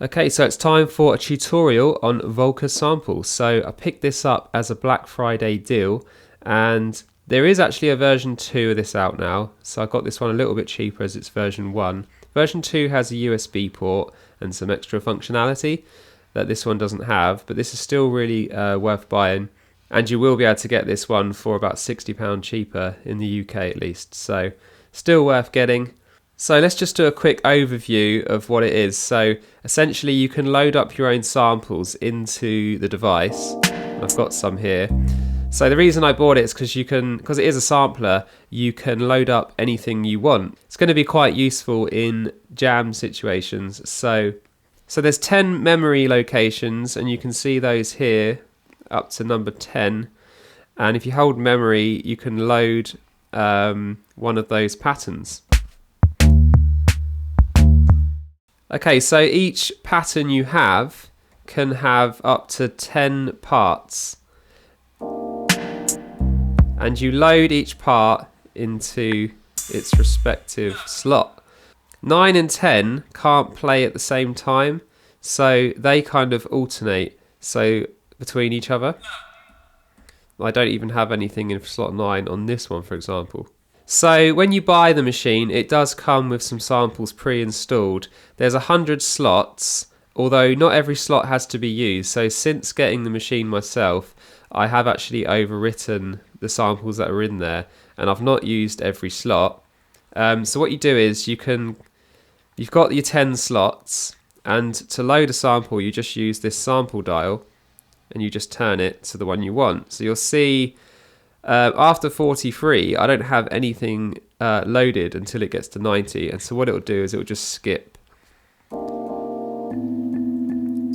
Okay, so it's time for a tutorial on Volca Sample. So I picked this up as a Black Friday deal, and there is actually a version 2 of this out now. So I got this one a little bit cheaper as it's version 1. Version 2 has a USB port and some extra functionality that this one doesn't have, but this is still really worth buying. And you will be able to get this one for about £60 cheaper in the UK at least. So still worth getting. So let's just do a quick overview of what it is. So essentially you can load up your own samples into the device. I've got some here. So the reason I bought it is because it is a sampler, you can load up anything you want. It's going to be quite useful in jam situations. So there's 10 memory locations, and you can see those here up to number 10. And if you hold memory, you can load one of those patterns. Okay, so each pattern you have can have up to 10 parts. And you load each part into its respective slot. 9 and 10 can't play at the same time, so they kind of alternate between each other. I don't even have anything in slot 9 on this one, for example. So when you buy the machine, it does come with some samples pre-installed. There's 100 slots, although not every slot has to be used. So since getting the machine myself, I have actually overwritten the samples that are in there, and I've not used every slot. So what you do is you've got your 10 slots, and to load a sample, you just use this sample dial, and you just turn it to the one you want. So you'll see after 43, I don't have anything loaded until it gets to 90, and so what it will do is it will just skip. So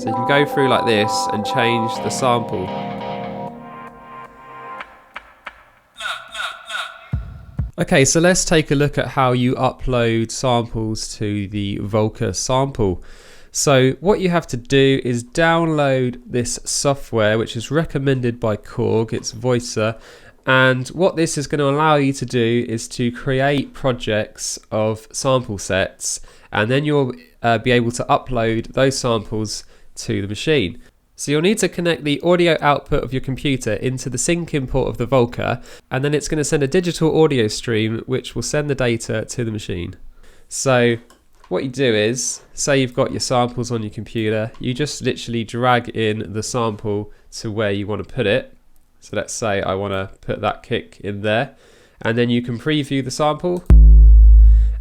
you can go through like this and change the sample. Okay, so let's take a look at how you upload samples to the Volca Sample. So what you have to do is download this software, which is recommended by KORG, it's vosyr. And what this is going to allow you to do is to create projects of sample sets, and then you'll be able to upload those samples to the machine. So you'll need to connect the audio output of your computer into the sync import of the Volca, and then it's going to send a digital audio stream which will send the data to the machine. So what you do is, say you've got your samples on your computer, you just literally drag in the sample to where you want to put it. So let's say I want to put that kick in there, and then you can preview the sample.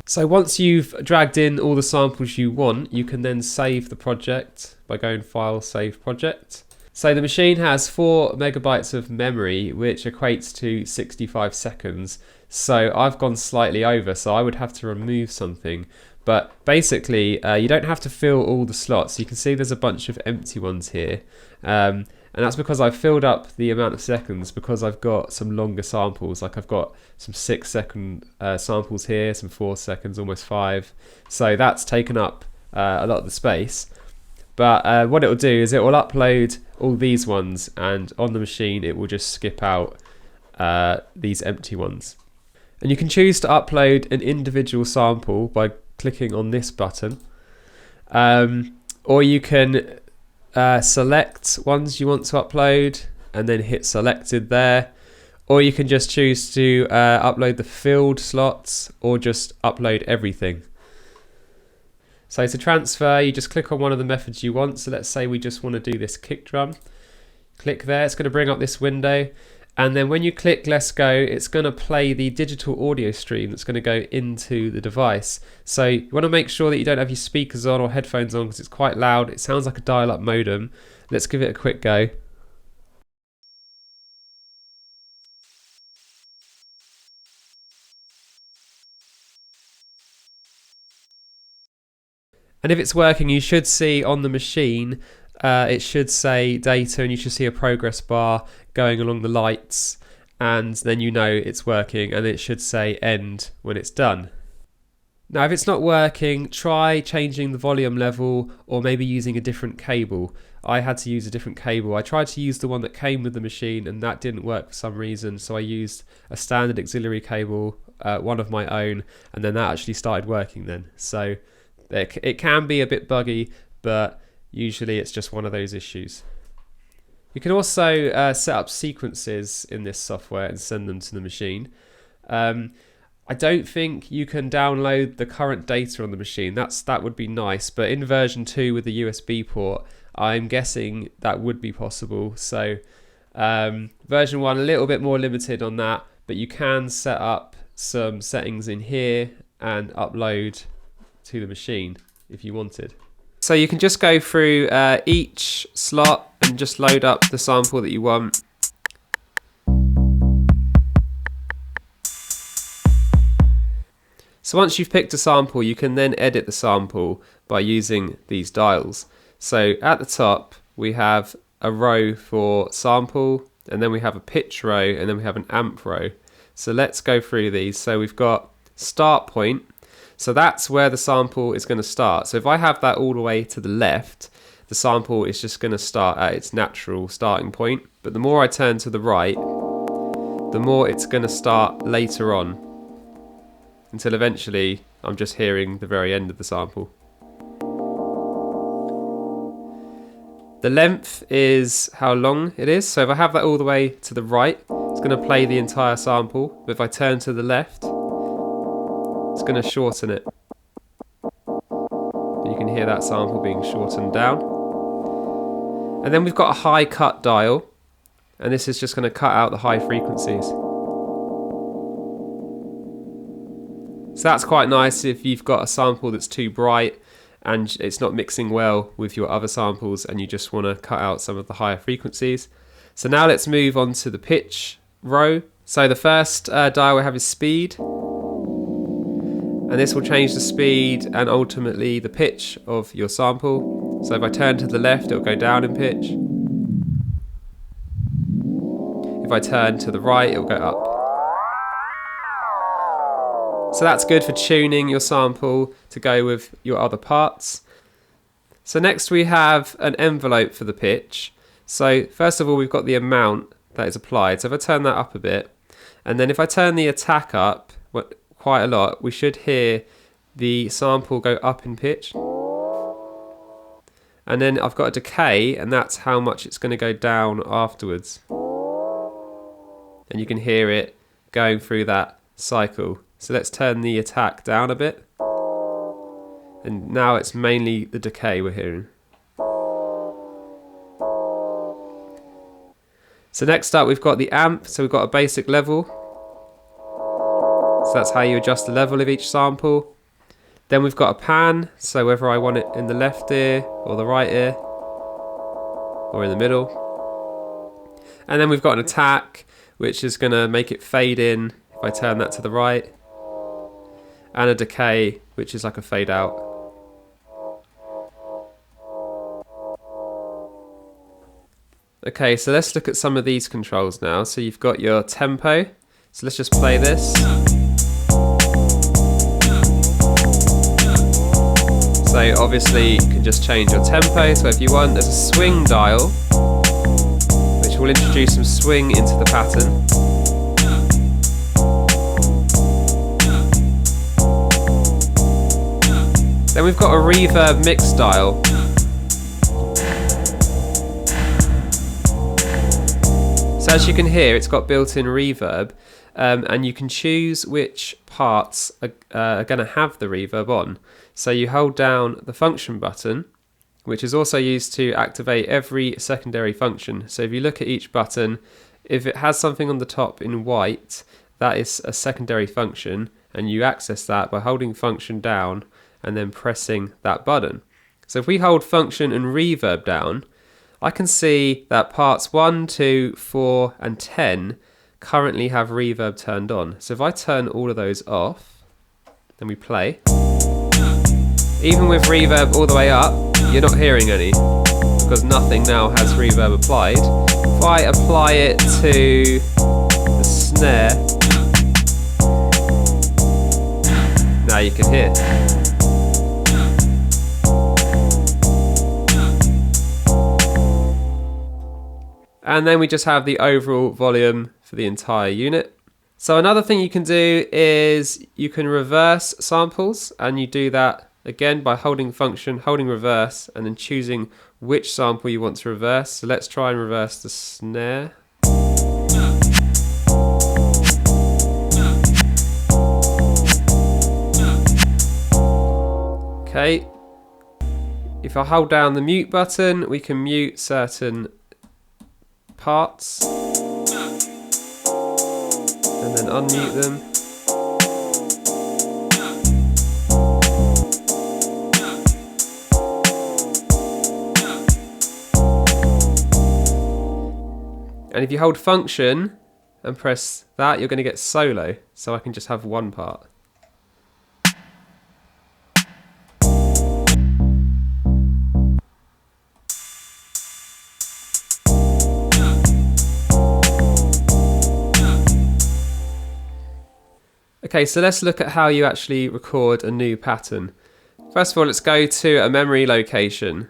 So once you've dragged in all the samples you want, you can then save the project by going File, Save Project. So the machine has 4 megabytes of memory, which equates to 65 seconds. So I've gone slightly over, so I would have to remove something. But basically, you don't have to fill all the slots. You can see there's a bunch of empty ones here. And that's because I've filled up the amount of seconds because I've got some longer samples. Like I've got some 6-second samples here, some 4 seconds, almost 5. So that's taken up a lot of the space. But what it will do is it will upload all these ones, and on the machine it will just skip out these empty ones. And you can choose to upload an individual sample by clicking on this button. Or you can select ones you want to upload and then hit selected there, or you can just choose to upload the filled slots or just upload everything. So to transfer, you just click on one of the methods you want. So let's say we just want to do this kick drum. Click there, it's going to bring up this window, and then when you click let's go, it's going to play the digital audio stream that's going to go into the device. So you want to make sure that you don't have your speakers on or headphones on because it's quite loud. It sounds like a dial-up modem. Let's give it a quick go. And if it's working, you should see on the machine, it should say data, and you should see a progress bar going along the lights, and then you know it's working, and it should say end when it's done. Now if it's not working, try changing the volume level or maybe using a different cable. I had to use a different cable. I tried to use the one that came with the machine and that didn't work for some reason, so I used a standard auxiliary cable, one of my own, and then that actually started working then. So it can be a bit buggy, but usually it's just one of those issues. You can also set up sequences in this software and send them to the machine. I don't think you can download the current data on the machine. That would be nice, but in version 2 with the USB port, I'm guessing that would be possible. So version 1 a little bit more limited on that, but you can set up some settings in here and upload to the machine if you wanted. So you can just go through each slot and just load up the sample that you want. So once you've picked a sample, you can then edit the sample by using these dials. So at the top, we have a row for sample, and then we have a pitch row, and then we have an amp row. So let's go through these. So we've got start point. So that's where the sample is going to start. So if I have that all the way to the left, the sample is just going to start at its natural starting point. But the more I turn to the right, the more it's going to start later on, until eventually I'm just hearing the very end of the sample. The length is how long it is. So if I have that all the way to the right, it's going to play the entire sample. But if I turn to the left, it's going to shorten it. You can hear that sample being shortened down. And then we've got a high cut dial, and this is just going to cut out the high frequencies. So that's quite nice if you've got a sample that's too bright and it's not mixing well with your other samples and you just want to cut out some of the higher frequencies. So now let's move on to the pitch row. So the first dial we have is speed, and this will change the speed and ultimately the pitch of your sample. So if I turn to the left, it'll go down in pitch. If I turn to the right, it'll go up. So that's good for tuning your sample to go with your other parts. So next we have an envelope for the pitch. So first of all, we've got the amount that is applied. So if I turn that up a bit, and then if I turn the attack up quite a lot, we should hear the sample go up in pitch. And then I've got a decay, and that's how much it's going to go down afterwards. And you can hear it going through that cycle. So let's turn the attack down a bit. And now it's mainly the decay we're hearing. So next up we've got the amp. So we've got a basic level. So that's how you adjust the level of each sample. Then we've got a pan. So whether I want it in the left ear or the right ear or in the middle. And then we've got an attack, which is going to make it fade in if I turn that to the right. And a decay, which is like a fade out. Okay, so let's look at some of these controls now. So you've got your tempo. So let's just play this. So obviously you can just change your tempo. So if you want, there's a swing dial, which will introduce some swing into the pattern. Then we've got a reverb mix dial. So as you can hear, it's got built-in reverb, and you can choose which parts are going to have the reverb on. So you hold down the function button, which is also used to activate every secondary function. So if you look at each button, if it has something on the top in white, that is a secondary function, and you access that by holding function down and then pressing that button. So if we hold function and reverb down, I can see that parts 1, 2, 4 and 10 currently have reverb turned on. So if I turn all of those off, then we play. Even with reverb all the way up, you're not hearing any, because nothing now has reverb applied. If I apply it to the snare, now you can hear. And then we just have the overall volume for the entire unit. So another thing you can do is you can reverse samples, and you do that again by holding function, holding reverse, and then choosing which sample you want to reverse. So let's try and reverse the snare. Okay, if I hold down the mute button, we can mute certain parts and then unmute them. And if you hold function and press that, you're going to get solo, so I can just have one part. Okay, so let's look at how you actually record a new pattern. First of all, let's go to a memory location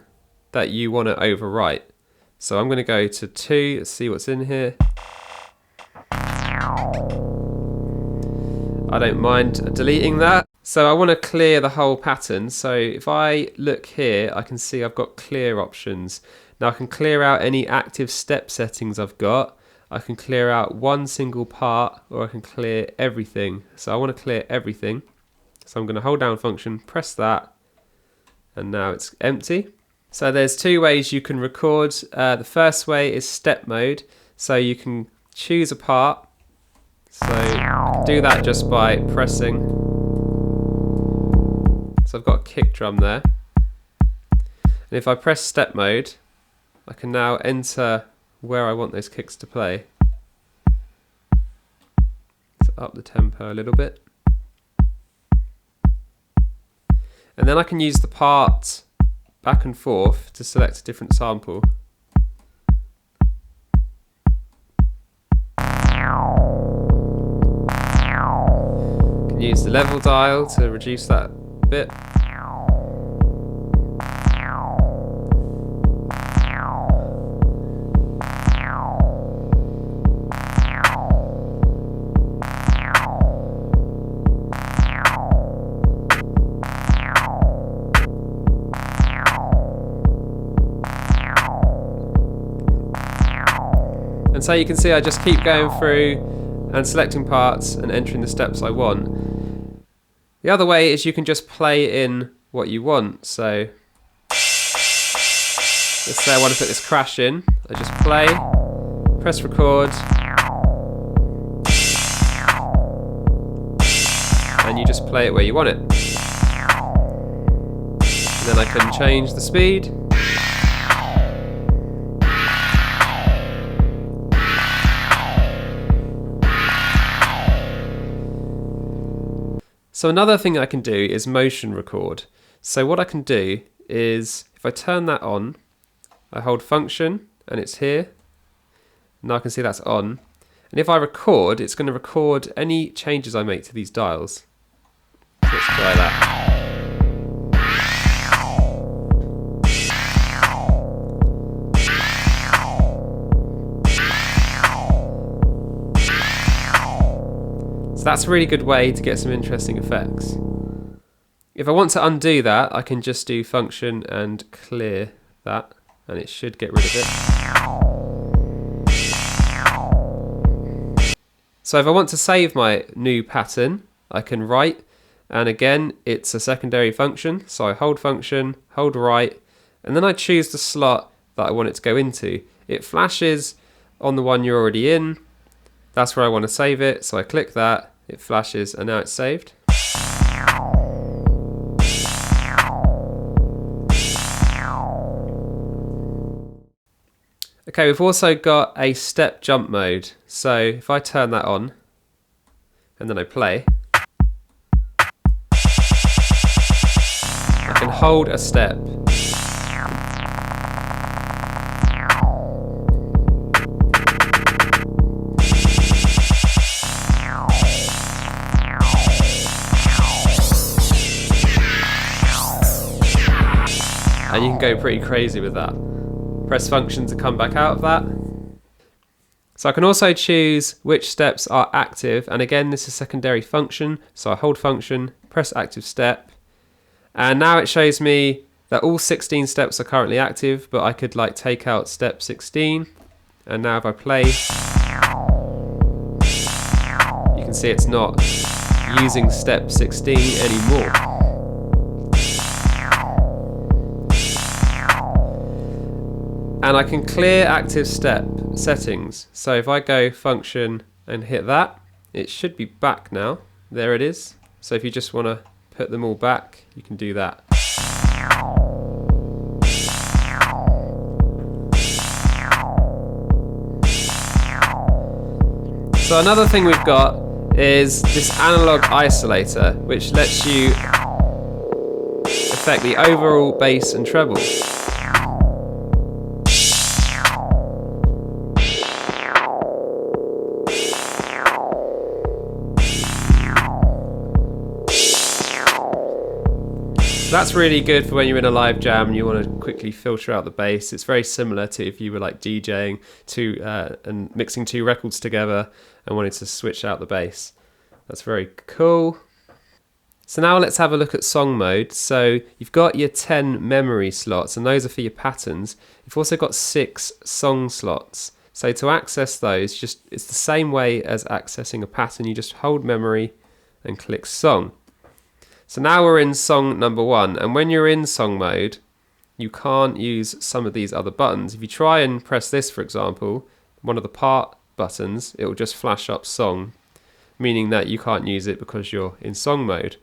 that you want to overwrite. So I'm going to go to 2, let's see what's in here. I don't mind deleting that. So I want to clear the whole pattern. So if I look here, I can see I've got clear options. Now I can clear out any active step settings I've got. I can clear out one single part, or I can clear everything. So I want to clear everything. So I'm going to hold down function, press that, and now it's empty. So there's 2 ways you can record. The first way is step mode. So you can choose a part. So do that just by pressing. So I've got a kick drum there. And if I press step mode, I can now enter where I want those kicks to play. So up the tempo a little bit. And then I can use the part back and forth to select a different sample. You can use the level dial to reduce that a bit. And so you can see I just keep going through and selecting parts and entering the steps I want. The other way is you can just play in what you want. So let's say I want to put this crash in. I just play, press record, and you just play it where you want it. And then I can change the speed. So another thing I can do is motion record. So what I can do is, if I turn that on, I hold function and it's here. Now I can see that's on. And if I record, it's going to record any changes I make to these dials. So let's try that. That's a really good way to get some interesting effects. If I want to undo that, I can just do function and clear that, and it should get rid of it. So if I want to save my new pattern, I can write, and again, it's a secondary function. So I hold function, hold write, and then I choose the slot that I want it to go into. It flashes on the one you're already in. That's where I want to save it, so I click that. It flashes and now it's saved. Okay, we've also got a step jump mode. So if I turn that on and then I play, I can hold a step. And you can go pretty crazy with that. Press function to come back out of that. So I can also choose which steps are active, and again this is secondary function, so I hold function, press active step, And now it shows me that all 16 steps are currently active, but I could like take out step 16. And now if I play, you can see it's not using step 16 anymore. And I can clear active step settings. So if I go function and hit that, it should be back now. There it is. So if you just want to put them all back, you can do that. So another thing we've got is this analog isolator, which lets you affect the overall bass and treble. That's really good for when you're in a live jam and you want to quickly filter out the bass. It's very similar to if you were like DJing and mixing two records together and wanted to switch out the bass. That's very cool. So now let's have a look at song mode. So you've got your 10 memory slots and those are for your patterns. You've also got 6 song slots. So to access those, it's the same way as accessing a pattern. You just hold memory and click song. So now we're in song number 1, and when you're in song mode, you can't use some of these other buttons. If you try and press this, for example, one of the part buttons, it will just flash up song, meaning that you can't use it because you're in song mode.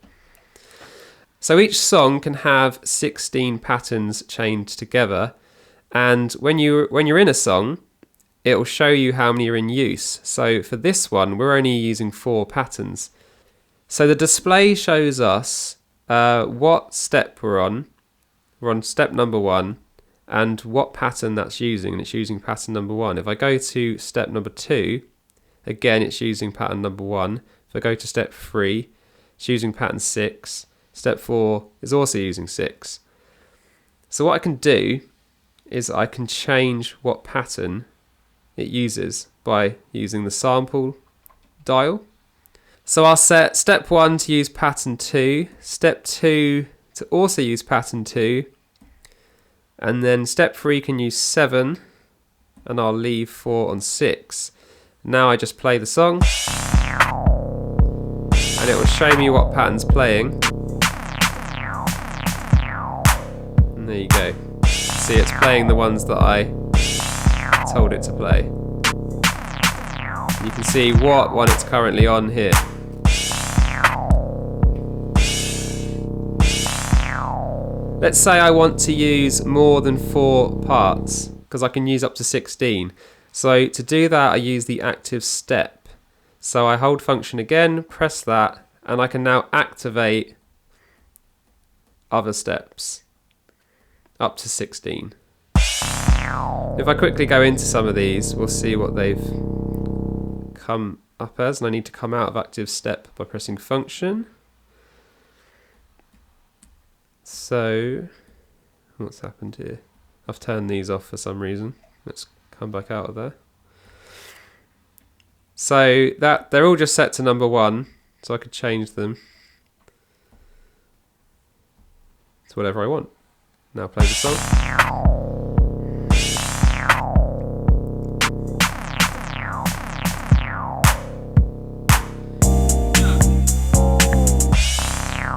So each song can have 16 patterns chained together, and when you're in a song, it will show you how many are in use. So for this one, we're only using 4 patterns. So the display shows us what step we're on. We're on step number 1 and what pattern that's using, and it's using pattern number 1. If I go to step number 2, again it's using pattern number 1. If I go to step 3, it's using pattern 6. Step 4 is also using 6. So what I can do is I can change what pattern it uses by using the sample dial. So I'll set step 1 to use pattern 2, step 2 to also use pattern 2, and then step 3 can use 7, and I'll leave 4 on 6. Now I just play the song, and it will show me what pattern's playing. And there you go. See, it's playing the ones that I told it to play. You can see what one it's currently on here. Let's say I want to use more than 4 parts, because I can use up to 16. So to do that, I use the active step. So I hold function again, press that, and I can now activate other steps up to 16. If I quickly go into some of these, we'll see what they've come up as, and I need to come out of active step by pressing function. So what's happened here? I've turned these off for some reason. Let's come back out of there. So that they're all just set to number 1, so I could change them to whatever I want. Now play the song.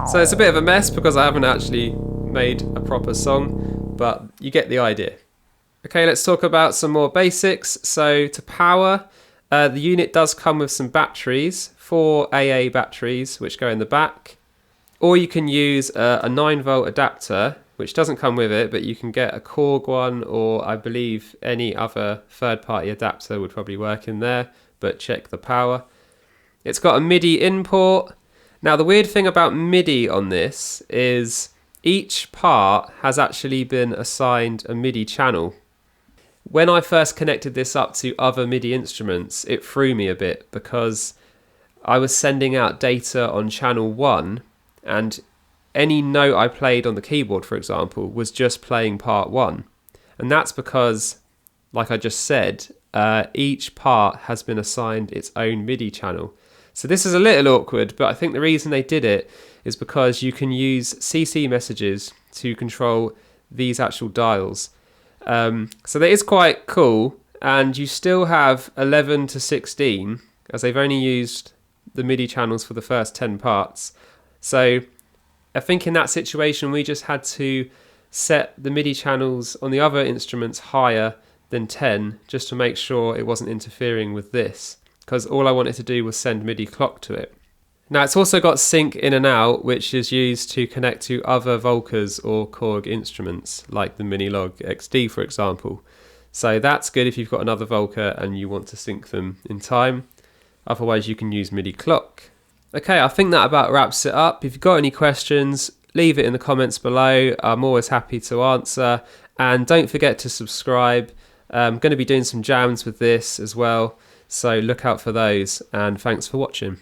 So it's a bit of a mess because I haven't actually made a proper song, but you get the idea. Okay, let's talk about some more basics. So to power, the unit does come with some batteries, 4 AA batteries, which go in the back. Or you can use a 9-volt adapter, which doesn't come with it, but you can get a KORG one, or I believe any other third-party adapter would probably work in there, but check the power. It's got a Midi import. Now the weird thing about Midi on this is each part has actually been assigned a Midi channel. When I first connected this up to other Midi instruments, it threw me a bit because I was sending out data on channel 1, and any note I played on the keyboard, for example, was just playing part 1. And that's because, like I just said, each part has been assigned its own Midi channel. So this is a little awkward, but I think the reason they did it is because you can use CC messages to control these actual dials. So that is quite cool, and you still have 11 to 16 as they've only used the MIDI channels for the first 10 parts. So I think in that situation we just had to set the MIDI channels on the other instruments higher than 10 just to make sure it wasn't interfering with this, because all I wanted to do was send MIDI clock to it. Now it's also got sync in and out, which is used to connect to other Volcas or KORG instruments like the Analogue XD for example. So that's good if you've got another Volca and you want to sync them in time. Otherwise you can use MIDI clock. Okay, I think that about wraps it up. If you've got any questions, leave it in the comments below. I'm always happy to answer. And don't forget to subscribe. I'm going to be doing some jams with this as well, so look out for those, and thanks for watching.